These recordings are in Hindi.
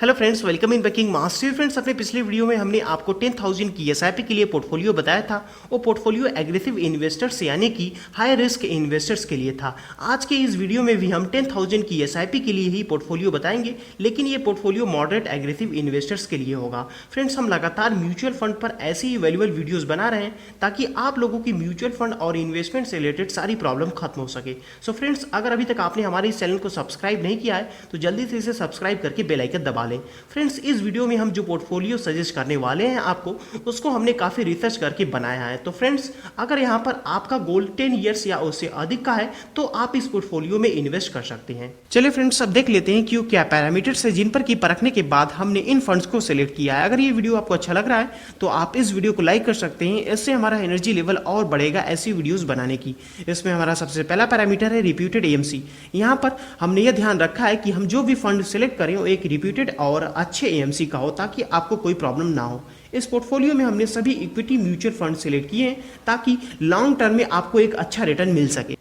Hello friends, welcome in banking master. Friends, अपने पिछले वीडियो में हमने आपको 10,000 की एसआईपी के लिए पोर्टफोलियो बताया था। वो पोर्टफोलियो एग्रेसिव इन्वेस्टर्स यानी कि हाई रिस्क इन्वेस्टर्स के लिए था। आज के इस वीडियो में भी हम 10,000 की एसआईपी के लिए ही पोर्टफोलियो बताएंगे, लेकिन ये पोर्टफोलियो मॉडरेट एग्रेसिव इन्वेस्टर्स के लिए होगा। फ्रेंड्स, हम लगातार म्यूचुअल फंड पर ऐसे ही वैल्यूएबल वीडियोज़ बना रहे हैं ताकि आप लोगों की म्यूचुअल फंड और इन्वेस्टमेंट से रिलेटेड सारी प्रॉब्लम खत्म हो सके। सो फ्रेंड्स, अगर अभी तक आपने हमारे इस चैनल को सब्सक्राइब नहीं किया है तो जल्दी से इसे सब्सक्राइब करके बेल आइकन दबा लें। फ्रेंड्स, इस वीडियो में हम जो पोर्टफोलियो सजेस्ट करने वाले हैं आपको, उसको हमने काफ़ी रिसर्च करके बनाया है। तो फ्रेंड्स, अगर यहाँ पर आपका गोल 10 ईयर्स या उससे अधिक का है तो आप इस पोर्टफोलियो में इन्वेस्ट कर सकते हैं। चलिए फ्रेंड्स, अब देख लेते हैं कि क्या पैरामीटर्स है जिन पर की परखने के बाद हमने इन फंड्स को सिलेक्ट किया है। अगर ये वीडियो आपको अच्छा लग रहा है तो आप इस वीडियो को लाइक कर सकते हैं। इससे हमारा एनर्जी लेवल और बढ़ेगा ऐसी वीडियोज़ बनाने की। इसमें हमारा सबसे पहला पैरामीटर है रिप्यूटेड एएमसी। यहाँ पर हमने ये ध्यान रखा है कि हम जो भी फंड सिलेक्ट करें वो एक रिप्यूटेड और अच्छे एएमसी का हो ताकि आपको कोई प्रॉब्लम ना हो। इस पोर्टफोलियो में हमने सभी इक्विटी म्यूचुअल फंड सिलेक्ट किए हैं ताकि लॉन्ग टर्म में आपको एक अच्छा रिटर्न मिल सके।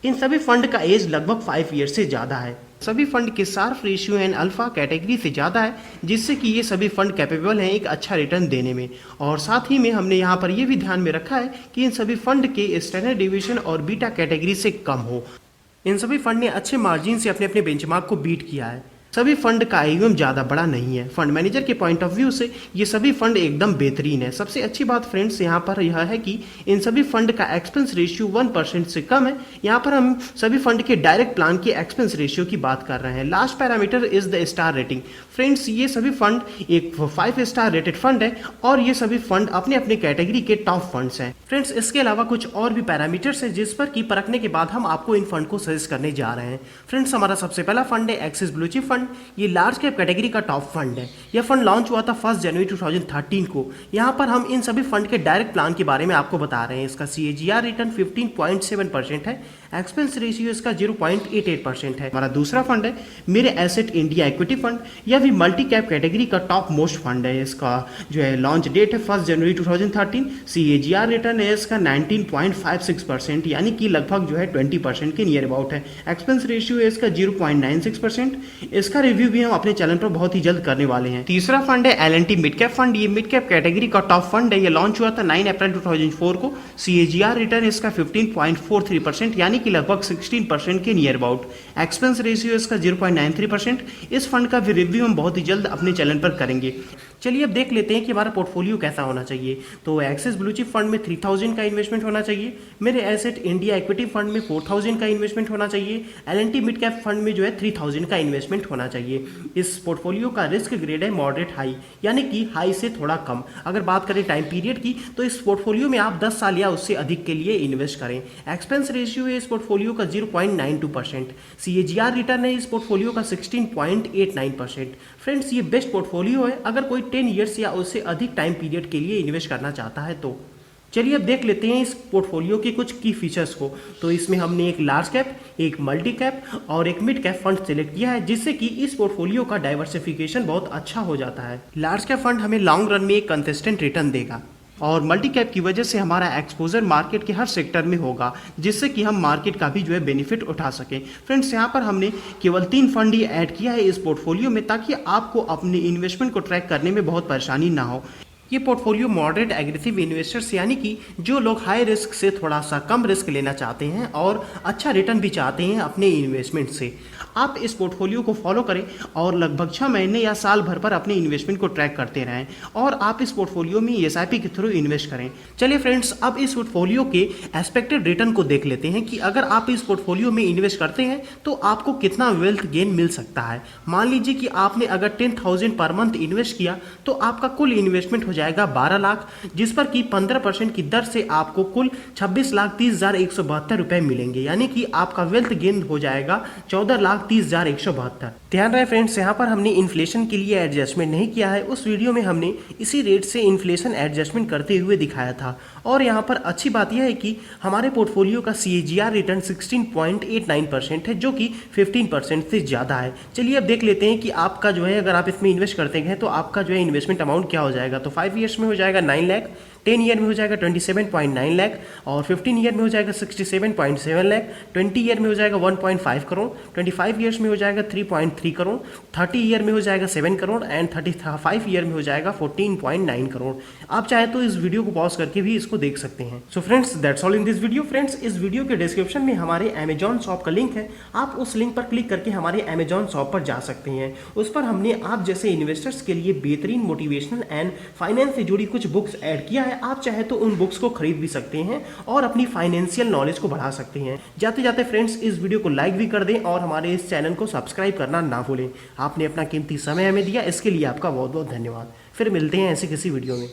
इन सभी फंड का एज लगभग 5 ईयर से ज़्यादा है। सभी फंड के सार्फ रेशियो एंड अल्फा कैटेगरी से ज़्यादा है, जिससे कि ये सभी फंड कैपेबल हैं एक अच्छा रिटर्न देने में। और साथ ही में हमने यहाँ पर ये भी ध्यान में रखा है कि इन सभी फंड के स्टैंडर्ड डिविएशन और बीटा कैटेगरी से कम हो। इन सभी फंड ने अच्छे मार्जिन से अपने अपने बेंचमार्क को बीट किया है। सभी फंड का AUM ज़्यादा बड़ा नहीं है। फंड मैनेजर के पॉइंट ऑफ व्यू से ये सभी फंड एकदम बेहतरीन है। सबसे अच्छी बात फ्रेंड्स यहाँ पर यह है कि इन सभी फंड का एक्सपेंस रेशियो 1% से कम है। यहाँ पर हम सभी फंड के डायरेक्ट प्लान के एक्सपेंस रेशियो की बात कर रहे हैं। Last parameter is the star rating. Friends, ये सभी फंड एक 5 स्टार रेटेड फंड है और ये सभी फंड अपने अपने कैटेगरी के टॉप फंड्स हैं। फ्रेंड्स, इसके अलावा कुछ और भी पैरामीटर्स हैं जिस पर कि परखने के बाद हम आपको इन फंड को सजेस्ट करने जा रहे हैं। फ्रेंड्स, हमारा सबसे पहला फंड है एक्सिस ब्लू चिप फंड। ये लार्ज कैप कैटेगरी का टॉप फंड है। यह फंड लॉन्च हुआ था 1 जनवरी 2013 को। यहाँ पर हम इन सभी फंड के डायरेक्ट प्लान के बारे में आपको बता रहे हैं। इसका CAGR रिटर्न 15.7% है। एक्सपेंस रेशियो इसका 0.88% है। हमारा दूसरा फंड है मेरे एसेट इंडिया इक्विटी फंड। यह भी मल्टी कैप कैटेगरी का टॉप मोस्ट फंड है। इसका जो है लॉन्च डेट है 1 जनवरी 2013। CAGR रिटर्न है इसका 19.56%, यानी कि लगभग जो है 20% के नियर अबाउट है। एक्सपेंस रेशियो है इसका 0.96%। इसका रिव्यू भी हम अपने चैनल पर बहुत ही जल्द करने वाले हैं। तीसरा फंड है L&T मिड कैप फंड। ये मिड कैप कैटेगरी का टॉप फंड है। ये लॉन्च हुआ था 9 अप्रैल 2004 को। CAGR रिटर्न इसका 15.43%, यानी कि लगभग 16% के नियर अबाउट। एक्सपेंस रेशियो इसका 0.93%। इस फंड का भी रिव्यू हम बहुत ही जल्द अपने चैनल पर करेंगे। चलिए अब देख लेते हैं कि हमारा पोर्टफोलियो कैसा होना चाहिए। तो एक्सिस ब्लू चिप फंड में 3000 का इन्वेस्टमेंट होना चाहिए। मेरे एसेट इंडिया इक्विटी फंड में 4000 का इन्वेस्टमेंट होना चाहिए। L&T मिड कैप फंड में जो है 3000 का इन्वेस्टमेंट होना चाहिए। इस पोर्टफोलियो का रिस्क ग्रेड है मॉडरेट हाई, यानी कि हाई से थोड़ा कम। अगर बात करें टाइम पीरियड की तो इस पोर्टफोलियो में आप 10 साल या उससे अधिक के लिए इन्वेस्ट करें। एक्सपेंस रेशियो है इस पोर्टफोलियो का 0.92%। CAGR रिटर्न है इस पोर्टफोलियो का 16.89%। फ्रेंड्स, ये बेस्ट पोर्टफोलियो है अगर कोई 10 ईयर्स या उससे अधिक टाइम पीरियड के लिए इन्वेस्ट करना चाहता है तो। चलिए अब देख लेते हैं इस पोर्टफोलियो के कुछ की फीचर्स को। तो इसमें हमने एक लार्ज कैप, एक मल्टी कैप और एक मिड कैप फंड सिलेक्ट किया है, जिससे कि इस पोर्टफोलियो का डाइवर्सिफिकेशन बहुत अच्छा हो जाता है। लार्ज कैप फंड हमें लॉन्ग रन में एक कंसिस्टेंट रिटर्न देगा और मल्टी कैप की वजह से हमारा एक्सपोजर मार्केट के हर सेक्टर में होगा, जिससे कि हम मार्केट का भी जो है बेनिफिट उठा सकें। फ्रेंड्स, यहाँ पर हमने केवल 3 फंड ही ऐड किया है इस पोर्टफोलियो में ताकि आपको अपने इन्वेस्टमेंट को ट्रैक करने में बहुत परेशानी ना हो। ये पोर्टफोलियो मॉडरेट एग्रेसिव इन्वेस्टर्स यानी कि जो लोग हाई रिस्क से थोड़ा सा कम रिस्क लेना चाहते हैं और अच्छा रिटर्न भी चाहते हैं अपने इन्वेस्टमेंट से, आप इस पोर्टफोलियो को फॉलो करें और लगभग 6 महीने या साल भर पर अपने इन्वेस्टमेंट को ट्रैक करते रहें और आप इस पोर्टफोलियो में SIP के थ्रू इन्वेस्ट करें। चलिए फ्रेंड्स, अब इस पोर्टफोलियो के एक्सपेक्टेड रिटर्न को देख लेते हैं कि अगर आप इस पोर्टफोलियो में इन्वेस्ट करते हैं तो आपको कितना वेल्थ गेन मिल सकता है। मान लीजिए कि आपने अगर 10,000 पर मंथ इन्वेस्ट किया तो आपका कुल इन्वेस्टमेंट हो जाएगा 12 लाख, जिस पर कि 15% की दर से आपको कुल 26,30,172 रुपए मिलेंगे, यानी कि आपका वेल्थ गेन हो जाएगा 14,30,172। ध्यान रहे फ्रेंड्स, यहाँ पर हमने इन्फ्लेशन के लिए एडजस्टमेंट नहीं किया है। उस वीडियो में हमने इसी रेट से इन्फ्लेशन एडजस्टमेंट करते हुए दिखाया था। और यहाँ पर अच्छी बात यह है कि हमारे पोर्टफोलियो का CAGR रिटर्न 16.89% है, जो कि 15% से ज़्यादा है। चलिए अब देख लेते हैं कि आपका जो है अगर आप इसमें इन्वेस्ट करते हैं तो आपका जो है इन्वेस्टमेंट अमाउंट क्या हो जाएगा। तो 5 ईयर्स में हो जाएगा 9 लाख। 10 ईयर में हो जाएगा 27.9 लाख, और 15 ईयर में हो जाएगा 67.7 लाख, 20 ईयर में हो जाएगा 1.5 करोड़, 25 ईयर्स में हो जाएगा 3.3 करोड़, 30 ईयर में हो जाएगा 7 करोड़ एंड 35 ईयर में हो जाएगा 14.9 करोड़। आप चाहे तो इस वीडियो को पॉज करके भी इसको देख सकते हैं। So friends, that's all in this video. Friends, इस वीडियो के डिस्क्रिप्शन में हमारे अमेजॉन शॉप का लिंक है, आप उस लिंक पर क्लिक करके हमारे अमेजॉन शॉप पर जा सकते हैं। उस पर हमने आप जैसे इन्वेस्टर्स के लिए बेहतरीन मोटिवेशनल एंड फाइनेंस से जुड़ी कुछ बुक्स ऐड किया है। आप चाहे तो उन बुक्स को खरीद भी सकते हैं और अपनी फाइनेंशियल नॉलेज को बढ़ा सकते हैं। जाते जाते फ्रेंड्स, इस वीडियो को लाइक भी कर दें और हमारे इस चैनल को सब्सक्राइब करना ना भूलें। आपने अपना कीमती समय हमें दिया, इसके लिए आपका बहुत बहुत धन्यवाद। फिर मिलते हैं ऐसे किसी वीडियो में।